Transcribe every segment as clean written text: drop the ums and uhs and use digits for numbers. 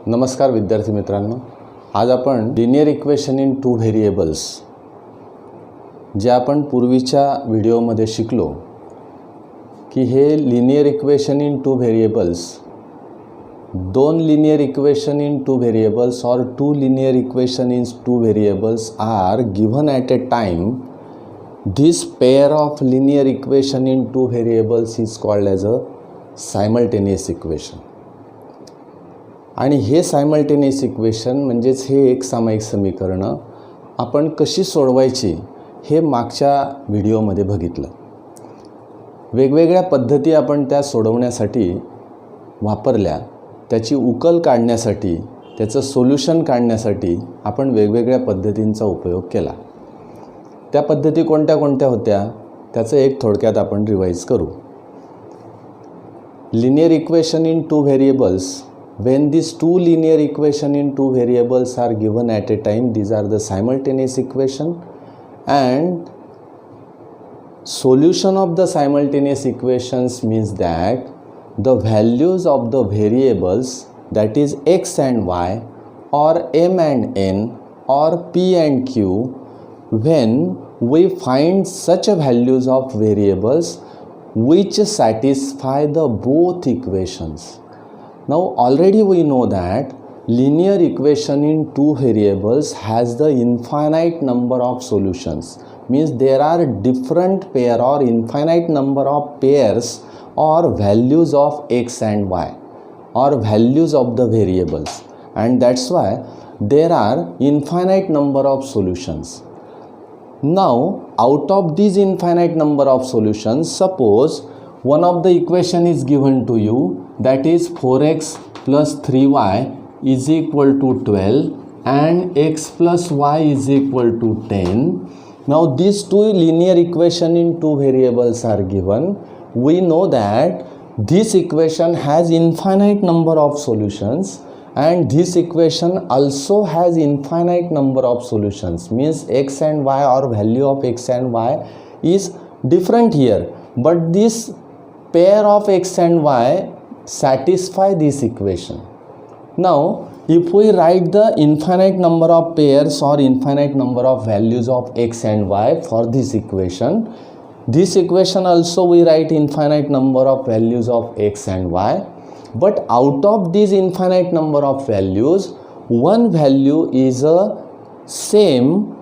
नमस्कार विद्यार्थी मित्रांनो, आज आपण linear equation in two variables जे आपण पूर्वीच्या व्हिडिओमध्ये शिकलो की हे linear equation in two variables, दोन linear equation in two variables और two linear equation in two variables are given at a time. This pair of linear equation in two variables is called as a simultaneous equation. आणि हे simultaneous equation म्हणजेच हे एक सामायिक समीकरणं आपण कशी सोडवायची हे मागच्या व्हिडिओमध्ये बघितलं. वेगवेगळ्या पद्धती आपण त्या सोडवण्यासाठी वापरल्या. त्याची उकल काढण्यासाठी, त्याचं सोल्युशन काढण्यासाठी आपण वेगवेगळ्या पद्धतींचा उपयोग केला. त्या पद्धती कोणत्या कोणत्या होत्या त्याचं एक थोडक्यात आपण रिवाइज करू. Linear equation in two variables, when these two linear equation in two variables are given at a time, these are the simultaneous equation, and solution of the simultaneous equations means that the values of the variables, that is x and y or m and n or p and q, when we find such a values of variables which satisfy the both equations. Now already we know that linear equation in two variables has the infinite number of solutions, means there are different pair or infinite number of pairs or values of x and y or values of the variables, and that's why there are infinite number of solutions. Now out of these infinite number of solutions, suppose one of the equation is given to you, that is 4x plus 3y is equal to 12 and x plus y is equal to 10. Now these two linear equation in two variables are given. We know that this equation has infinite number of solutions and this equation also has infinite number of solutions, means x and y or value of x and y is different here, but this pair of x and y satisfy this equation. Now if we write the infinite number of pairs or infinite number of values of x and y for this equation also we write infinite number of values of x and y, but out of these infinite number of values one value is a same,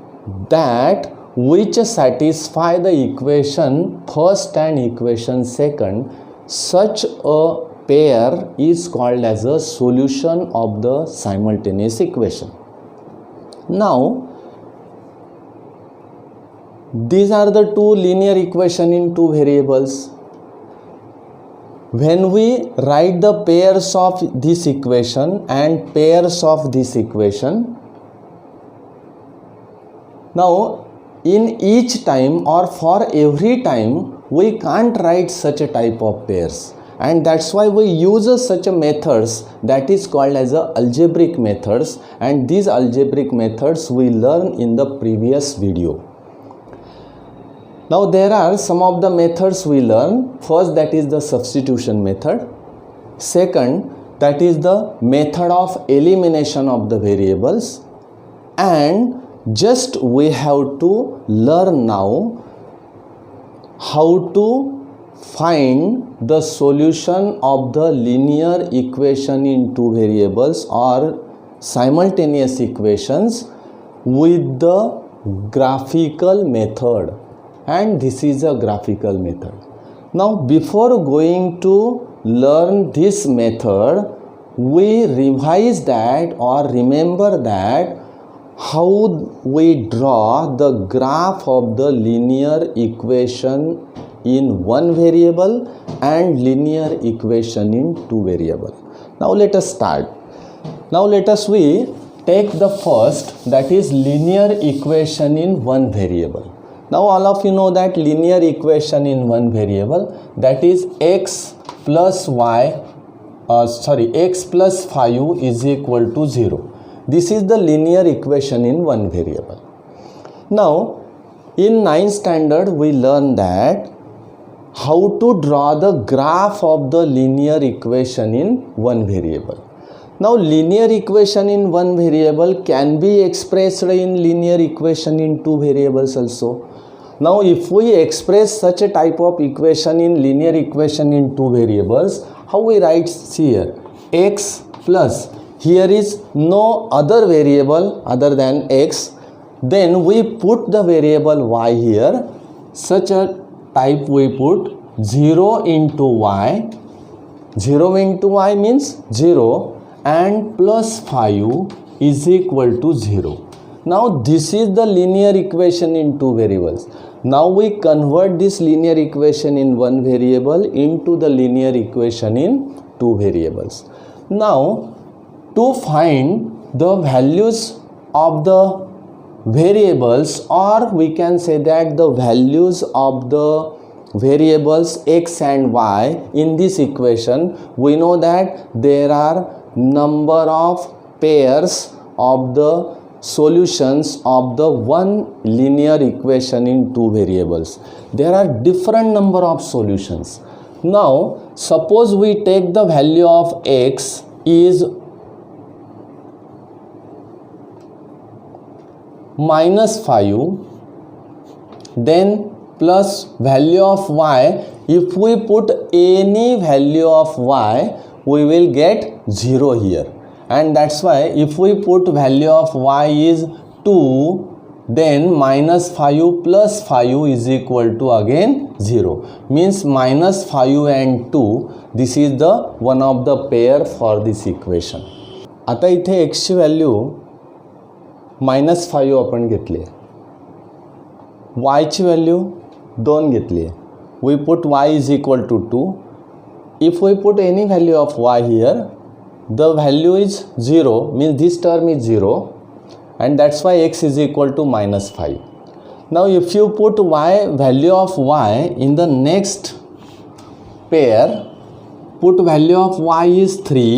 that which satisfy the equation first and equation second. Such a pair is called as a solution of the simultaneous equation. Now these are the two linear equation in two variables. When we write the pairs of this equation and pairs of this equation, now in each time or for every time we can't write such a type of pairs, and that's why we use such a methods that is called as a algebraic methods, and these algebraic methods we learn in the previous video. Now there are some of the methods we learn. First, that is the substitution method. Second, that is the method of elimination of the variables, and just we have to learn now how to find the solution of the linear equation in two variables or simultaneous equations with the graphical method, and this is a graphical method. Now before going to learn this method, we revise that or remember that how we draw the graph of the linear equation in one variable and linear equation in two variable. Now let us start. Now let us we take the first, that is linear equation in one variable. Now all of you know that linear equation in one variable, that is x plus y x plus 5 is equal to 0. This is the linear equation in one variable. Now in 9th standard we learn that how to draw the graph of the linear equation in one variable. Now linear equation in one variable can be expressed in linear equation in two variables also. Now if we express such a type of equation in linear equation in two variables, how we write here? X plus, here is no other variable other than x, then we put the variable y here. Such a type we put 0 into y, 0 into y means 0, and plus 5 is equal to 0. Now this is the linear equation in two variables. Now we convert this linear equation in one variable into the linear equation in two variables. Now to find the values of the variables, or we can say that the values of the variables x and y in this equation, we know that there are number of pairs of the solutions of the one linear equation in two variables. There are different number of solutions. Now suppose we take the value of x is -5, then plus value of y. If we put any value of y, we will get 0 here, and that's why if we put value of y is 2, then -5 plus 5 is equal to again 0, means -5 and 2, this is the one of the pair for this equation. आता इथे x ची value -5 आपण घेतली आहे, y ची value 2 घेतली आहे. We put y is equal to 2. If we put any value of y here, the value is 0, means this term is 0, and that's why x is equal to -5. Now if you put y, value of y in the next pair, put value of y is 3,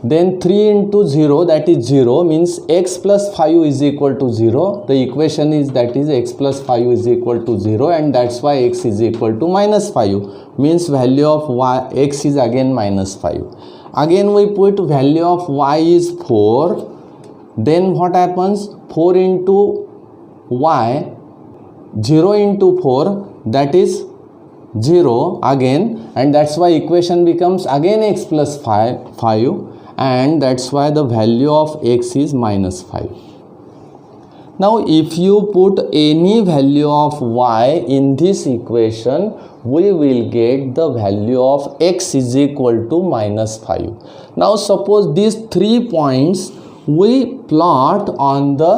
then 3 into 0, that is 0, means x plus 5 is equal to 0. The equation is that is x plus 5 is equal to 0, and that's why x is equal to -5, means value of y, x is again -5. Again we put value of y is 4, then what happens? 4 into y, 0 into 4, that is 0 again, and that's why equation becomes again x plus 5, and that's why the value of x is -5. Now if you put any value of y in this equation, we will get the value of x is equal to -5. Now suppose these 3 points we plot on the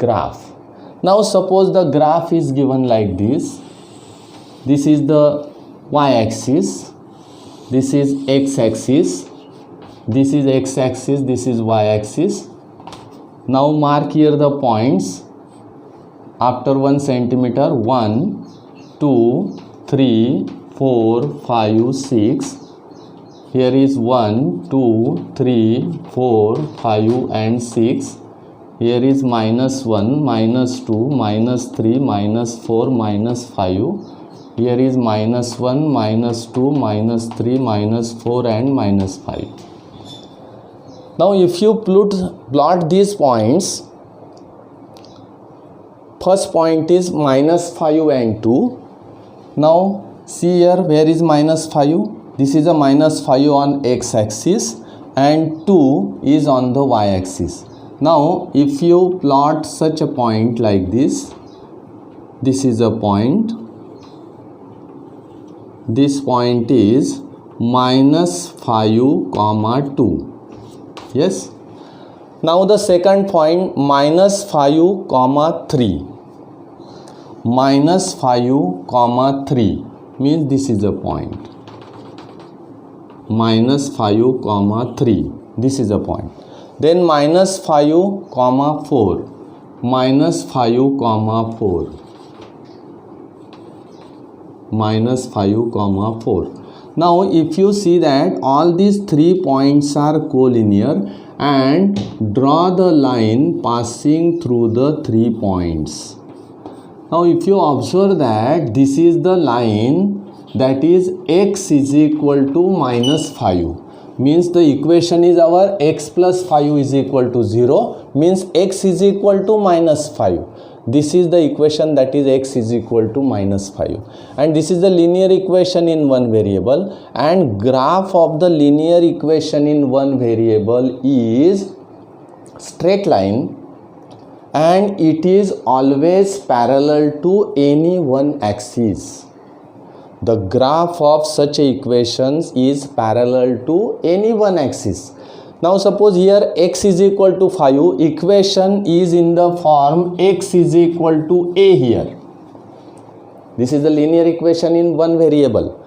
graph. Now suppose the graph is given like this. This is the y-axis, this is x-axis, this is x-axis, this is y-axis. Now mark here the points after 1 centimeter. 1, 2, 3, 4, 5, 6. Here is 1, 2, 3, 4, 5 and 6. Here is -1, -2, -3, -4, -5. Here is -1, -2, -3, -4 and -5. Now if you plot these points, first point is -5 and 2. Now see here, where is -5? This is a -5 on x-axis and 2 is on the y-axis. Now if you plot such a point like this, this is a point, this point is -5, 2. Yes. Now the second point -5, 3. -5, 3 means this is a point. -5, 3, this is a point. Then -5, 4. -5, 4. -5, 4. Now if you see that all these 3 points are collinear, and draw the line passing through the 3 points. Now if you observe that this is the line, that is x is equal to -5. means the equation is our x plus 5 is equal to 0, means x is equal to minus 5. This is the equation, that is x is equal to minus 5, and this is the linear equation in one variable, and graph of the linear equation in one variable is straight line, and it is always parallel to any one axis. The graph of such equations is parallel to any one axis. Now suppose here x is equal to 5, equation is in the form x is equal to a here. This is the linear equation in one variable.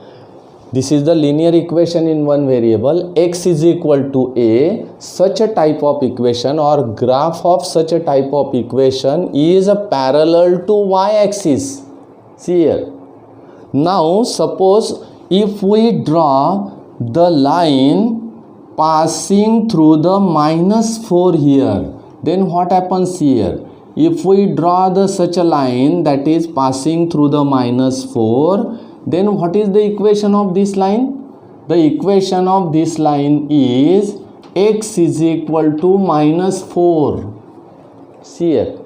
This is the linear equation in one variable, x is equal to a. Such a type of equation or graph of such a type of equation is a parallel to y-axis. See here. Now suppose if we draw the line passing through the minus 4 here, then what happens here? If we draw such a line that is passing through the minus 4, then what is the equation of this line? The equation of this line is x is equal to minus 4. See here.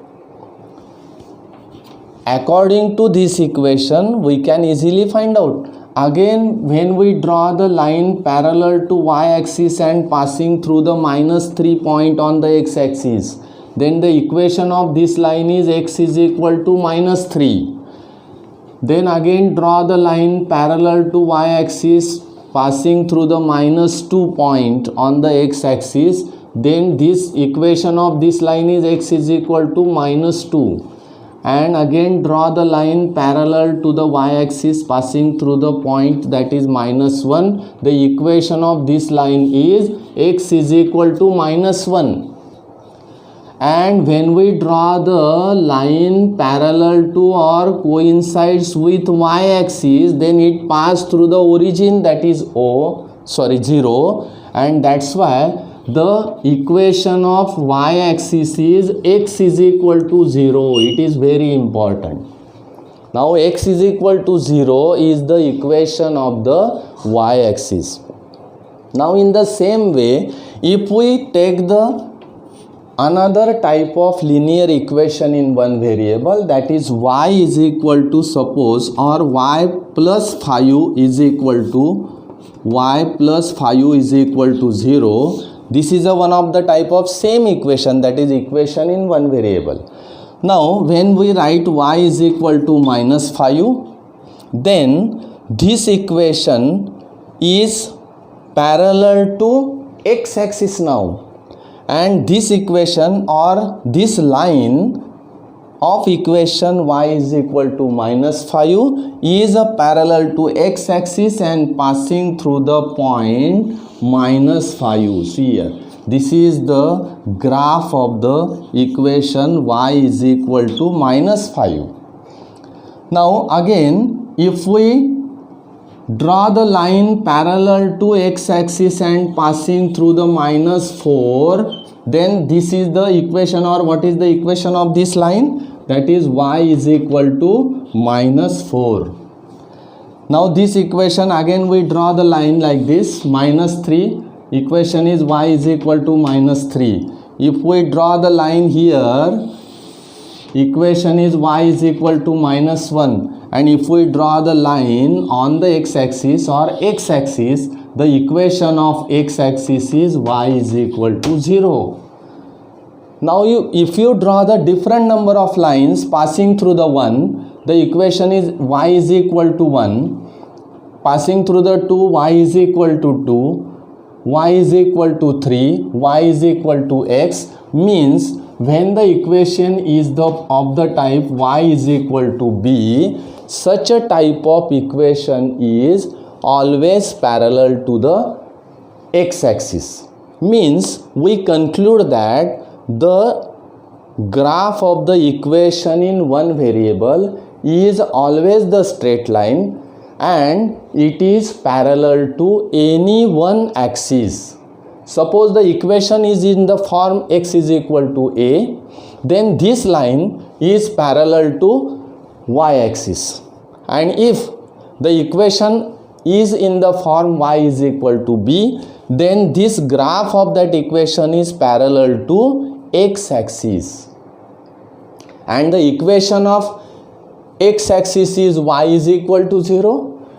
According to this equation, we can easily find out. Again, when we draw the line parallel to y-axis and passing through the minus 3 point on the x-axis, then the equation of this line is x is equal to minus 3. Then again draw the line parallel to y-axis passing through the minus 2 point on the x-axis, then this equation of this line is x is equal to minus 2. And again draw the line parallel to the y-axis passing through the point that is minus 1. The equation of this line is x is equal to minus 1. And when we draw the line parallel to or coincides with y-axis, then it passes through the origin that is 0, and that's why the equation of y-axis is x is equal to 0. It is very important. Now x is equal to 0 is the equation of the y-axis. Now in the same way, if we take the another type of linear equation in one variable, that is y is equal to, suppose, or y plus 5 is equal to 0. This is one of the type of same equation, that is equation in one variable. Now when we write y is equal to minus 5, then this equation is parallel to x-axis now, and this equation or this line of equation y is equal to minus 5 is a parallel to x-axis and passing through the point minus 5. See here, this is the graph of the equation y is equal to minus 5. Now again, if we draw the line parallel to x-axis and passing through the minus 4, then this is the equation, or what is the equation of this line? That is y is equal to minus 4. Now this equation, again we draw the line like this, minus 3. Equation is y is equal to minus 3. If we draw the line here, equation is y is equal to minus 1. And if we draw the line on the x-axis or x-axis, the equation of x-axis is y is equal to 0. Now if you draw the different number of lines passing through the 1, the equation is y is equal to 1. Passing through the 2, y is equal to 2. Y is equal to 3. Y is equal to x. Means when the equation is of the type y is equal to b, such a type of equation is always parallel to the x-axis. Means we conclude that the graph of the equation in one variable is always the straight line and it is parallel to any one axis. Suppose the equation is in the form x is equal to a, then this line is parallel to y-axis. And if the equation is in the form y is equal to b, then this graph of that equation is parallel to x-axis, and the equation of x-axis is y is equal to 0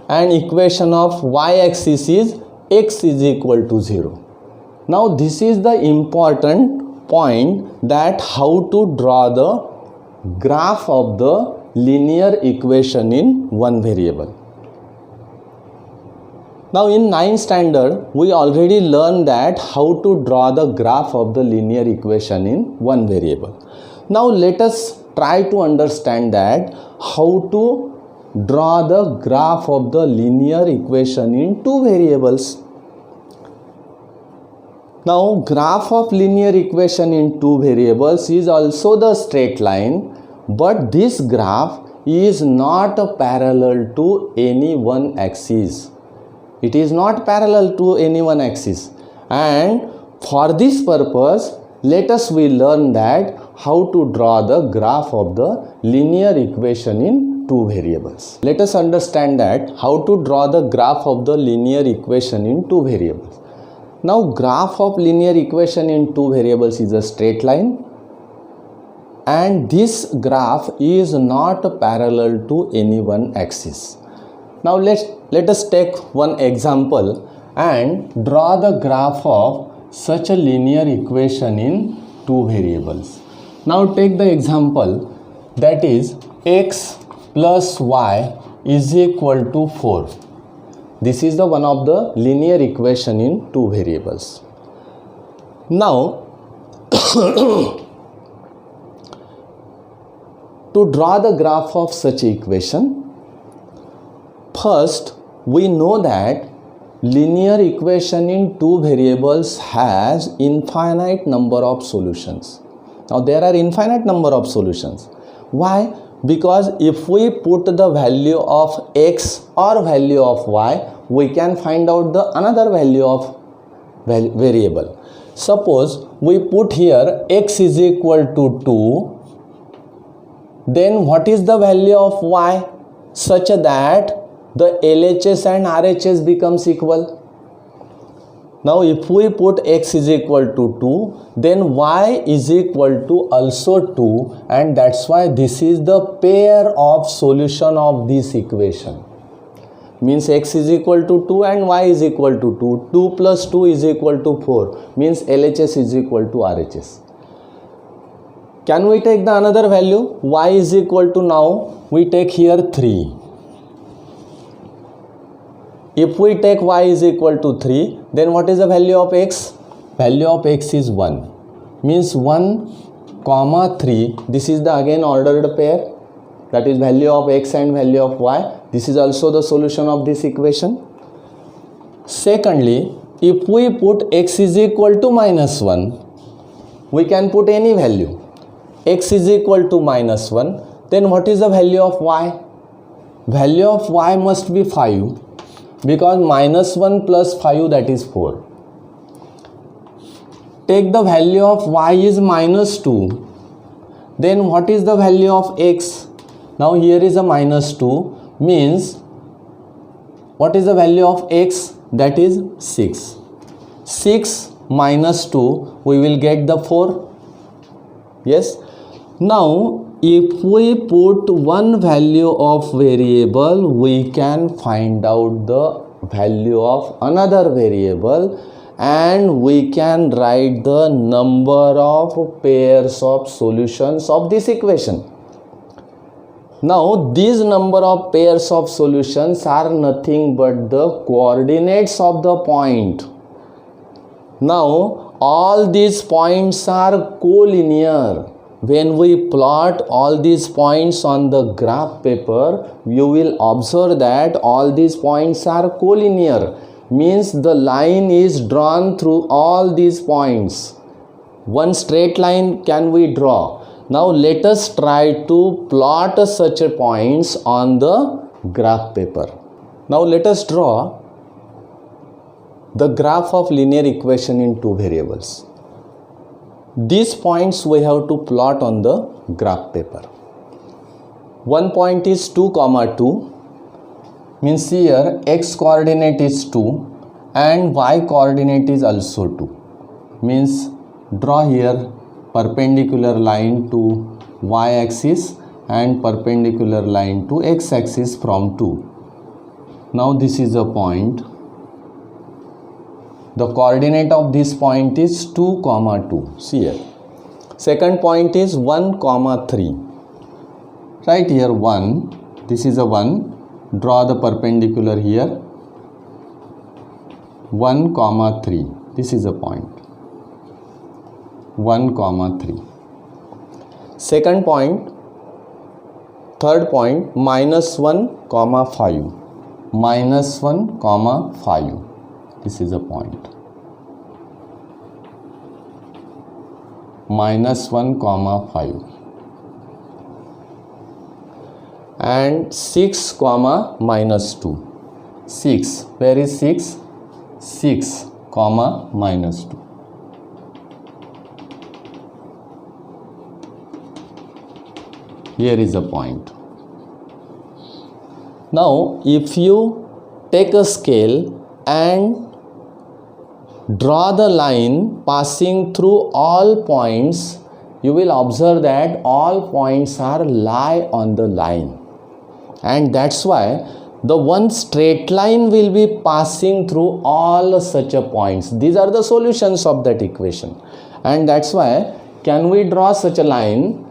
and equation of y-axis is x is equal to 0. Now this is the important point, that how to draw the graph of the linear equation in one variable. Now in 9th standard we already learned that how to draw the graph of the linear equation in one variable. Now let us try to understand that how to draw the graph of the linear equation in two variables. Now graph of linear equation in two variables is also the straight line, but this graph is not parallel to any one axis. It is not parallel to any one axis, and for this purpose let us learn that how to draw the graph of the linear equation in two variables. Let us understand that how to draw the graph of the linear equation in two variables. Now graph of linear equation in two variables is a straight line, and this graph is not parallel to any one axis. Now let us take one example and draw the graph of such a linear equation in two variables. Now take the example, that is x plus y is equal to 4. This is the one of the linear equation in two variables. Now to draw the graph of such equation, first we know that linear equation in two variables has infinite number of solutions. Now there are infinite number of solutions. Why? Because if we put the value of x or value of y, we can find out the another value of variable. Suppose we put here x is equal to 2, then what is the value of y such that the LHS and RHS becomes equal? Now if we put x is equal to 2, then y is equal to also 2, and that's why this is the pair of solution of this equation. Means x is equal to 2 and y is equal to 2. 2 plus 2 is equal to 4. Means LHS is equal to RHS. Can we take the another value? Y is equal to, now we take here 3. If we take y is equal to 3, then what is the value of x? Value of x is 1. Means 1, comma 3. This is the again ordered pair. That is value of x and value of y. This is also the solution of this equation. Secondly, if we put x is equal to minus 1, we can put any value. X is equal to minus 1. Then what is the value of y? Value of y must be 5. Because minus 1 plus 5, that is 4. Take the value of y is minus 2. Then what is the value of x? Now here is a minus 2. Means what is the value of x? That is 6. 6 minus 2, we will get the 4. Yes. Now if we put one value of variable, we can find out the value of another variable, and we can write the number of pairs of solutions of this equation. Now these number of pairs of solutions are nothing but the coordinates of the point. Now all these points are collinear. When we plot all these points on the graph paper, you will observe that all these points are collinear. Means the line is drawn through all these points. One straight line can we draw. Now let us try to plot such points on the graph paper. Now let us draw the graph of linear equation in two variables. These points we have to plot on the graph paper. One point is 2, 2. means here x coordinate is 2 and y coordinate is also 2, means draw here perpendicular line to y axis and perpendicular line to x axis from 2. Now this is a point. The coordinate of this point is 2, 2. See here. Second point is 1, 3. Right here 1. This is a 1. Draw the perpendicular here. 1, 3. This is a point. 1, 3. Second point. Third point, minus 1, 5. Minus 1, 5. This is a point. Minus 1, 5. And 6, minus 2. 6. Where is 6? 6, minus 2. Here is a point. Now, if you take a scale and draw the line passing through all points, you will observe that all points are lie on the line. And that's why the one straight line will be passing through all such a points. These are the solutions of that equation. And that's why, can we draw such a line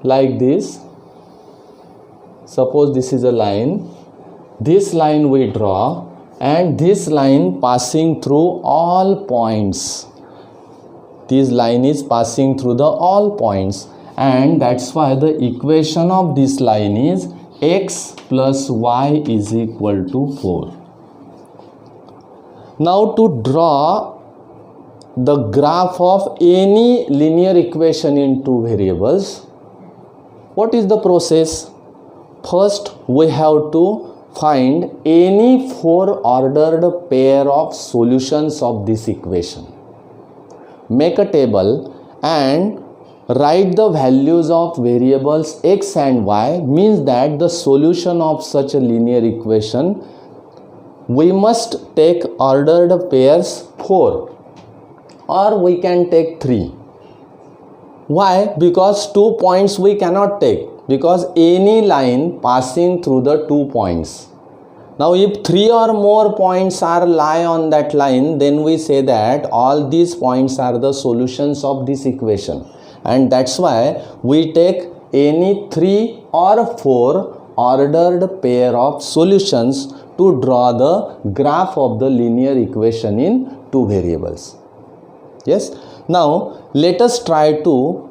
like this? Suppose this is a line. This line we draw, and this line passing through all points. This line is passing through the all points, and that's why the equation of this line is x plus y is equal to 4. Now to draw the graph of any linear equation in two variables, what is the process? First, we have to find any four ordered pair of solutions of this equation. Make a table and write the values of variables x and y, means that the solution of such a linear equation, we must take ordered pairs 4, or we can take 3. Why? Because 2 points we cannot take, because any line passing through the 2 points. Now if 3 or more points are lie on that line, then we say that all these points are the solutions of this equation. And that's why we take any 3 or 4 ordered pair of solutions to draw the graph of the linear equation in two variables. Yes. Now let us try to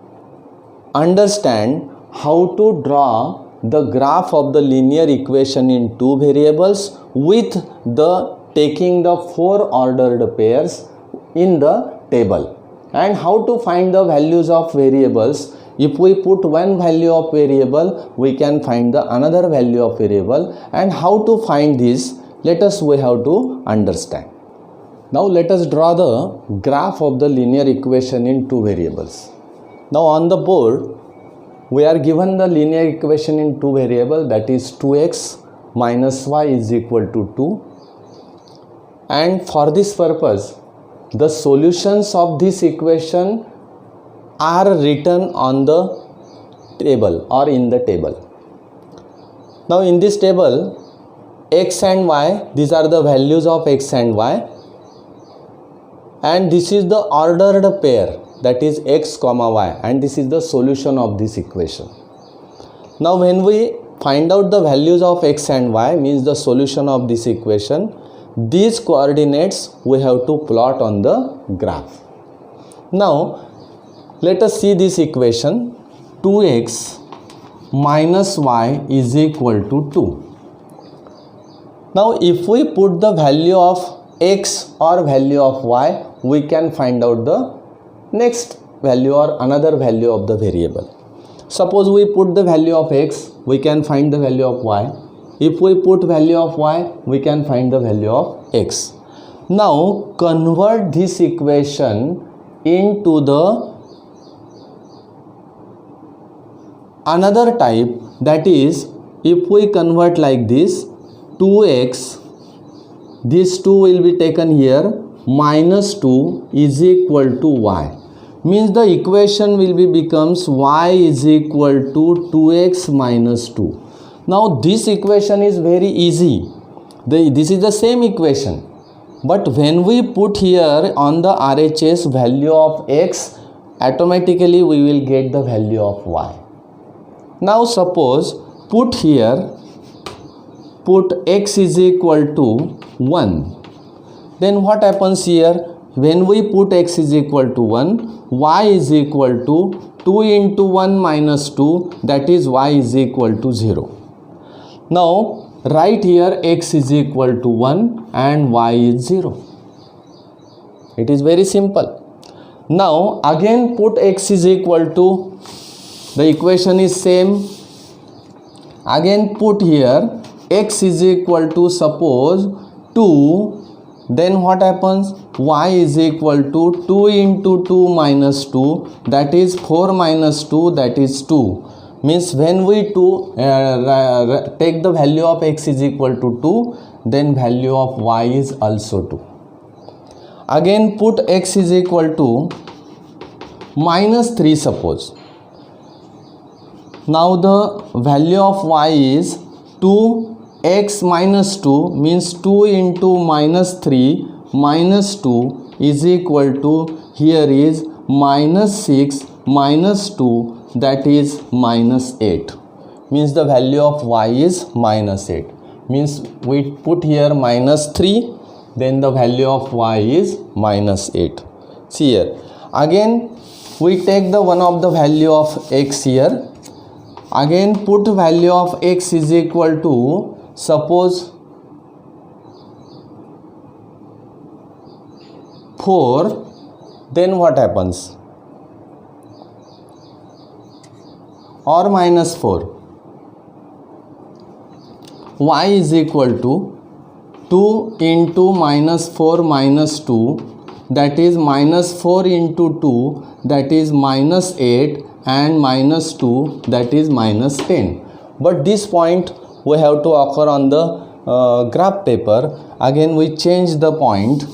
understand how to draw the graph of the linear equation in two variables with the taking the four ordered pairs in the table, and how to find the values of variables. If we put one value of variable, we can find the another value of variable, and how to find this, we have to understand. Now let us draw the graph of the linear equation in two variables. Now on the board, we are given the linear equation in two variables, that is 2x minus y is equal to 2. And for this purpose, the solutions of this equation are written on the table or in the table. Now in this table, x and y, these are the values of x and y. And this is the ordered pair, that is x, y, and this is the solution of this equation. Now when we find out the values of x and y, means the solution of this equation, these coordinates we have to plot on the graph. Now let us see this equation. 2x minus y is equal to 2. Now if we put the value of x or value of y, we can find out the next value or another value of the variable. Suppose we put the value of x, we can find the value of y. If we put value of y, we can find the value of x. Now convert this equation into the another type, that is, if we convert like this, 2x, this 2 will be taken here, minus 2 is equal to y. Means the equation will be becomes y is equal to 2x minus 2. Now this equation is very easy. This is the same equation. But when we put here on the RHS value of x, automatically we will get the value of y. Now suppose put here, put x is equal to 1. Then what happens here? When we put x is equal to 1, y is equal to 2 into 1 minus 2, that is y is equal to 0. Now write here x is equal to 1 and y is 0. It is very simple. Now again put x is equal to, the equation is same. Again put here x is equal to suppose 2. Then what happens? Y is equal to 2 into 2 minus 2, that is 4 minus 2, that is 2. Means when we take the value of x is equal to 2, then value of y is also 2. Again put x is equal to minus 3 suppose. Now the value of y is 2x minus 2, means 2 into minus 3 minus 2 is equal to, here is minus 6 minus 2, that is minus 8. Means the value of y is minus 8. Means we put here minus 3, then the value of y is minus 8. See here. Again we take the one of the value of x here. Again put value of x is equal to, suppose 4, then what happens? Or minus 4. Y is equal to 2 into minus 4 minus 2, that is minus 4 into 2, that is minus 8, and minus 2, that is minus 10. But this point we have to occur on the graph paper. Again we change the point.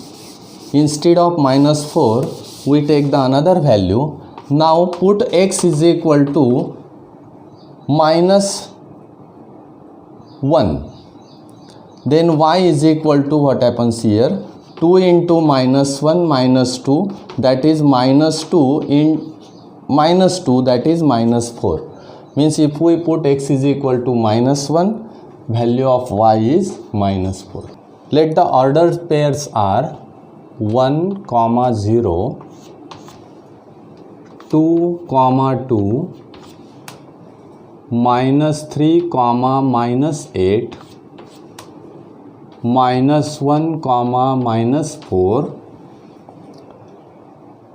Instead of minus 4, we take the another value. Now put x is equal to minus 1. Then y is equal to, what happens here? 2 into minus 1 minus 2, that is minus 2 in minus 2, that is minus 4. Means if we put x is equal to minus 1, value of y is minus 4. Let the ordered pairs are 1, 0, 2, 2, minus 3, minus 8, minus 1, minus 4.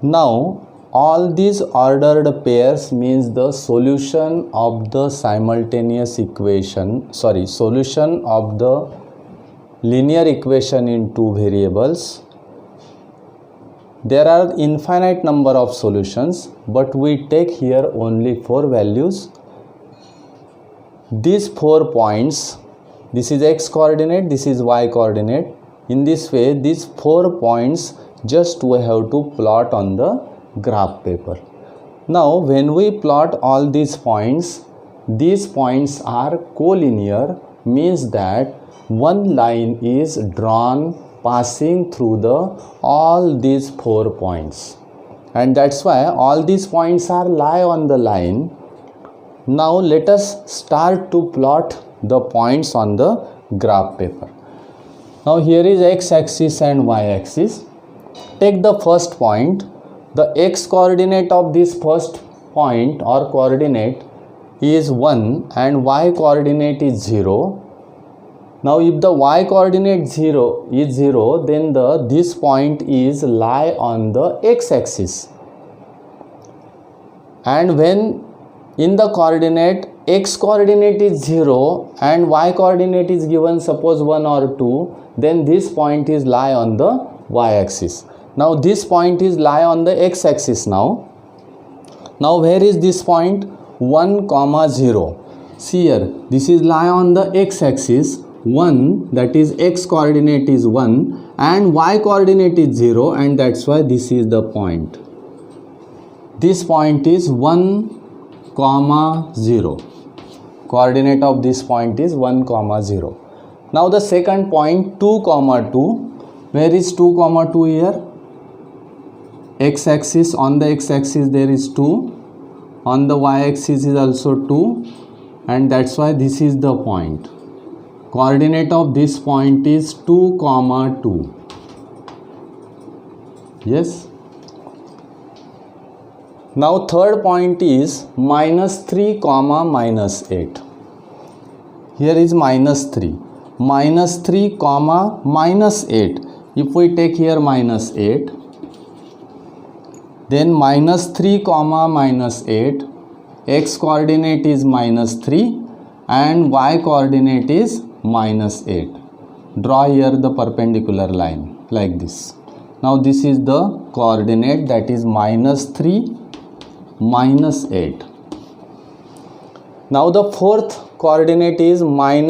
Now all these ordered pairs means the solution of the simultaneous equation, solution of the linear equation in two variables. There are infinite number of solutions, but we take here only 4 values. These 4 points, this is x coordinate, this is y coordinate. In this way, these 4 points just we have to plot on the graph paper. Now when we plot all these points are collinear, means that one line is drawn passing through all these 4 points, and that's why all these points are lie on the line. Now let us start to plot the points on the graph paper. Now here is x-axis and y-axis. Take the first point. The x coordinate of this first point or coordinate is 1 and y coordinate is 0. Now if the y coordinate is 0, then this point is lie on the x-axis. And when in the coordinate x coordinate is 0 and y coordinate is given suppose 1 or 2, then this point is lie on the y-axis. Now this point is lie on the x-axis now. Now where is this point? 1, 0. See here, this is lie on the x-axis. 1, that is x coordinate is 1 and y coordinate is 0, and that's why this is the point. This point is 1, 0. Coordinate of this point is 1, 0. Now the second point 2, 2. Where is 2, 2 here? X-axis, on the x-axis there is 2, on the y-axis is also 2, and that's why this is the point. Coordinate of this point is 2, 2. Yes. Now third point is -3, -8. Here is -3. -3, -8. If we take here -8, then -3, -8, x coordinate is -3 and y coordinate is -8. Draw here the perpendicular line like this. Now this is the coordinate, that is -3, -8. Now the fourth coordinate is -1,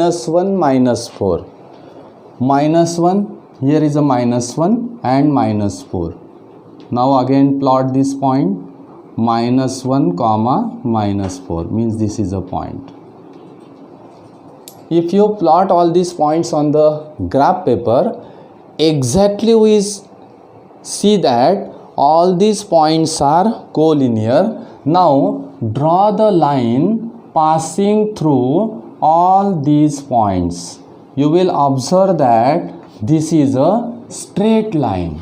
-4. -1, here is a -1 and -4. Now again plot this point, -1, -4, means this is a point. If you plot all these points on the graph paper, exactly we see that all these points are collinear. Now draw the line passing through all these points. You will observe that this is a straight line.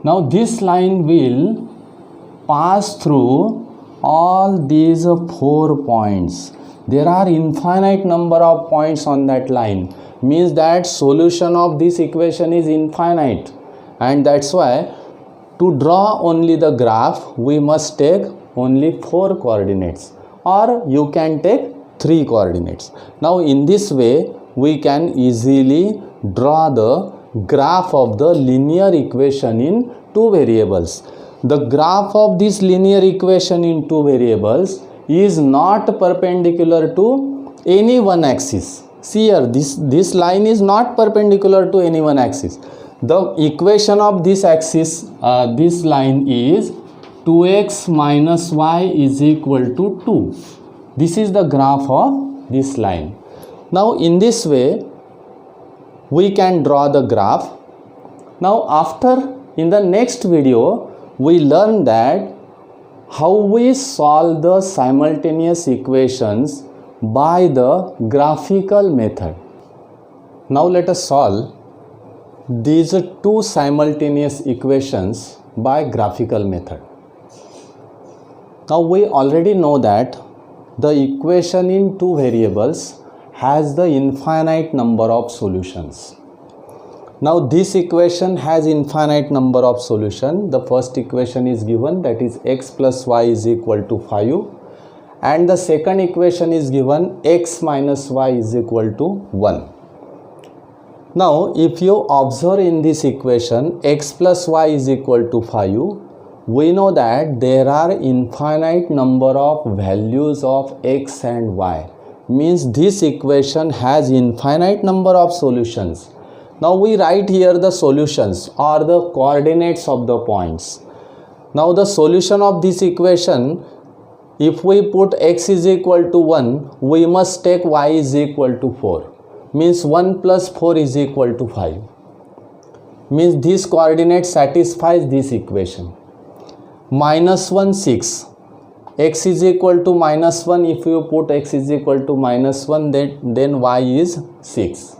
Now this line will pass through all these 4 points. There are infinite number of points on that line, means that solution of this equation is infinite, and that's why to draw only the graph we must take only 4 coordinates, or you can take 3 coordinates. Now in this way we can easily draw the graph of the linear equation in 2 variables. The graph of this linear equation in 2 variables is not perpendicular to any one axis. See here, this line is not perpendicular to any one axis. The equation of this axis, this line is 2x minus y is equal to 2. This is the graph of this line. Now in this way we can draw the graph. Now in the next video we learn that how we solve the simultaneous equations by the graphical method. Now let us solve these 2 simultaneous equations by graphical method. Now we already know that the equation in 2 variables has the infinite number of solutions. Now this equation has infinite number of solutions. The first equation is given, that is x plus y is equal to 5, and the second equation is given x minus y is equal to 1. Now if you observe in this equation x plus y is equal to 5, we know that there are infinite number of values of x and y, means this equation has infinite number of solutions. Now we write here the solutions or the coordinates of the points. Now the solution of this equation, if we put x is equal to 1, we must take y is equal to 4, means 1 plus 4 is equal to 5, means this coordinate satisfies this equation. -1, 6. X is equal to -1, if you put x is equal to -1, then y is 6.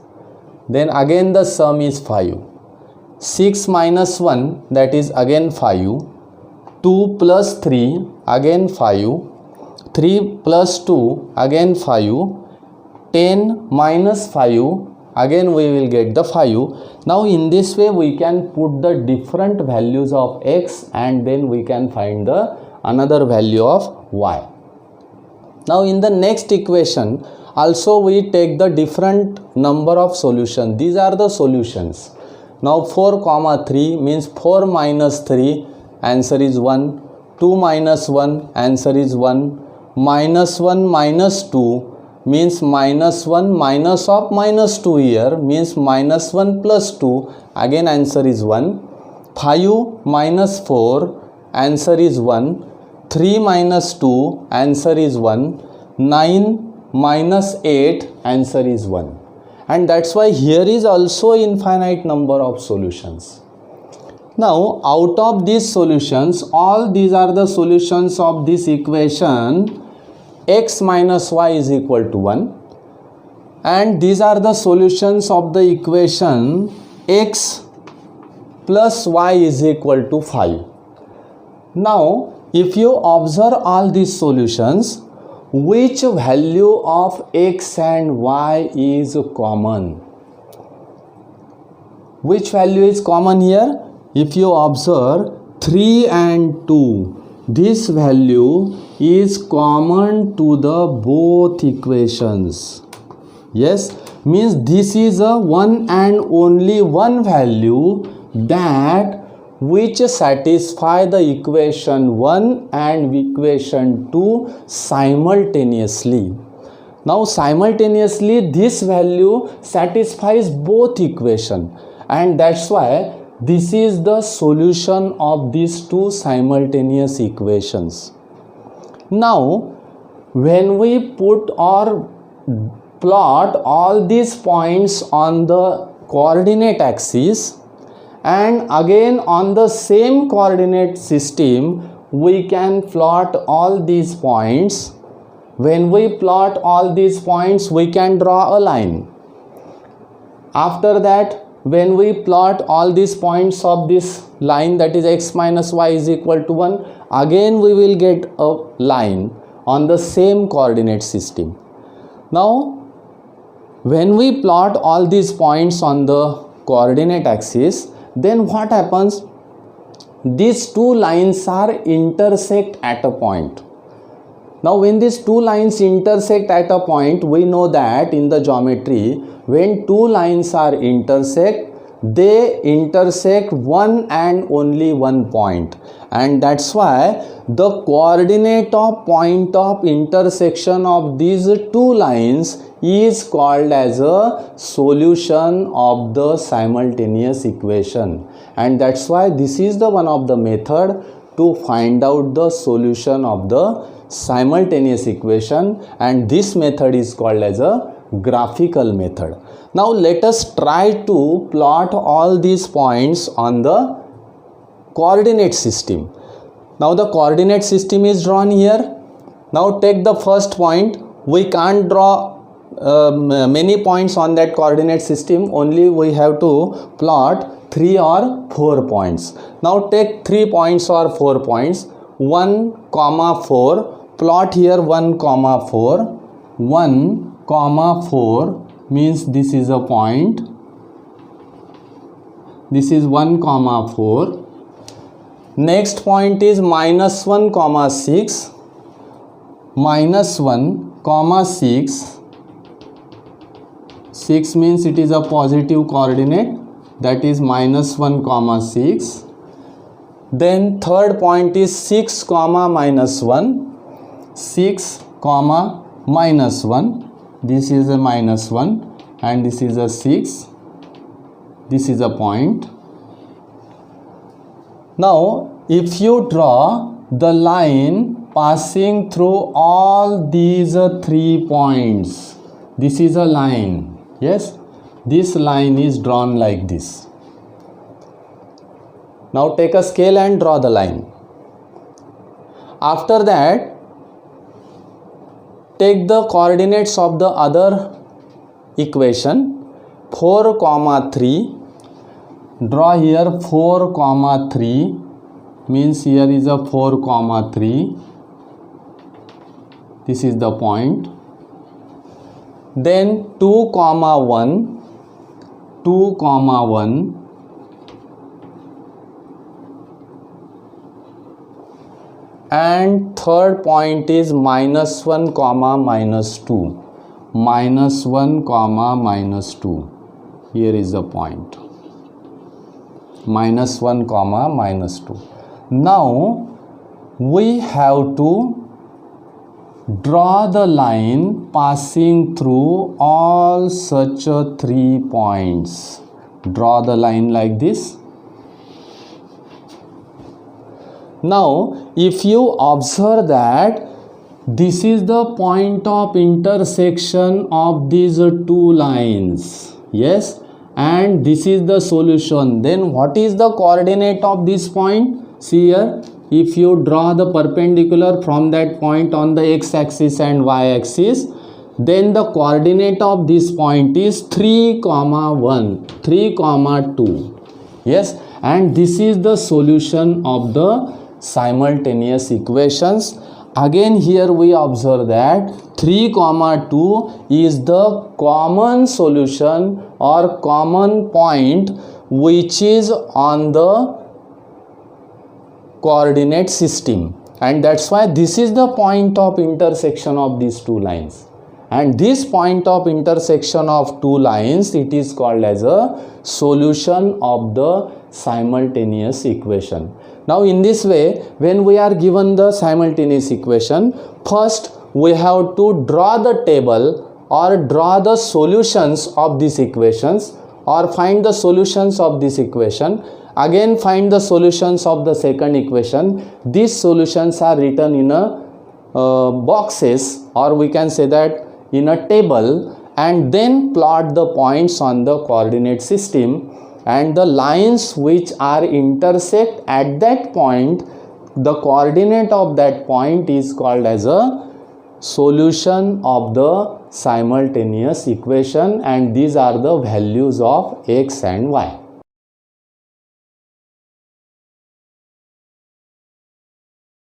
Then again the sum is 5. 6 minus 1, that is again 5. 2 plus 3, again 5. 3 plus 2, again 5. 10 minus 5, again we will get the 5. Now in this way we can put the different values of x and then we can find the another value of y. Now in the next equation also we take the different number of solutions. These are the solutions. Now 4, 3 means 4 minus 3, answer is 1. 2 minus 1, answer is 1. -1 minus 2, means minus 1 minus of minus 2 here means minus 1 plus 2, again answer is 1. 5 minus 4, answer is 1. 3 minus 2, answer is 1. 9 minus 8, answer is 1. And that's why here is also infinite number of solutions. Now out of these solutions, all these are the solutions of this equation x minus y is equal to 1, and these are the solutions of the equation x plus y is equal to 5. Now if you observe all these solutions, which value of x and y is common? Which value is common here? If you observe 3 and 2, this value is common to the both equations. Yes, means this is a one and only one value that which satisfy the equation 1 and equation 2 simultaneously. Now simultaneously this value satisfies both equation, and that's why this is the solution of these two simultaneous equations. Now when we put or plot all these points on the coordinate axis and again on the same coordinate system, we can plot all these points. When we plot all these points, we can draw a line. After that, when we plot all these points of this line, that is x minus y is equal to 1, again we will get a line on the same coordinate system. Now when we plot all these points on the coordinate axis, then what happens? These two lines are intersect at a point. Now when these two lines intersect at a point, we know that in the geometry, when two lines are intersect, they intersect one and only one point, and that's why the coordinate of point of intersection of these two lines is called as a solution of the simultaneous equation. And that's why this is the one of the method to find out the solution of the simultaneous equation, and this method is called as a graphical method. Now let us try to plot all these points on the coordinate system. Now the coordinate system is drawn here. Now take the first point. We can't draw many points on that coordinate system, only we have to plot 3 or 4 points. Now take 3 points or 4 points. 1, 4. Plot here 1, 4. 1, 4 means this is a point. This is 1, 4. Next point is minus 1, 6. Minus 1, 6. 6 means it is a positive coordinate, that is minus 1, 6. Then third point is 6, minus 1. 6, minus 1. This is a minus 1 and this is a 6. This is a point. Now if you draw the line passing through all these 3 points, this is a line. Yes, this line is drawn like this. Now take a scale and draw the line. After that, take the coordinates of the other equation 4, 3. Draw here 4, 3 means here is a 4, 3. This is the point. Then 2, 1. 2, 1. And third point is minus 1, minus 2. Minus 1, minus 2. Here is the point. Minus 1, minus 2. Now we have to Draw the line passing through all such 3 points. Draw the line like this. Now, if you observe that this is the point of intersection of these two lines, yes, and this is the solution, then what is the coordinate of this point? See here, if you draw the perpendicular from that point on the x-axis and y-axis, then the coordinate of this point is 3, 1, 3, 2. Yes, and this is the solution of the simultaneous equations. Again, here we observe that 3, 2 is the common solution or common point which is on the coordinate system, and that's why this is the point of intersection of these two lines, and this point of intersection of two lines, it is called as a solution of the simultaneous equation. Now in this way, when we are given the simultaneous equation, first we have to draw the table or draw the solutions of these equations or find the solutions of this equation. Again find the solutions of the second equation. These solutions are written in a boxes, or we can say that in a table, and then plot the points on the coordinate system, and the lines which are intersect at that point, the coordinate of that point is called as a solution of the simultaneous equation, and these are the values of x and y.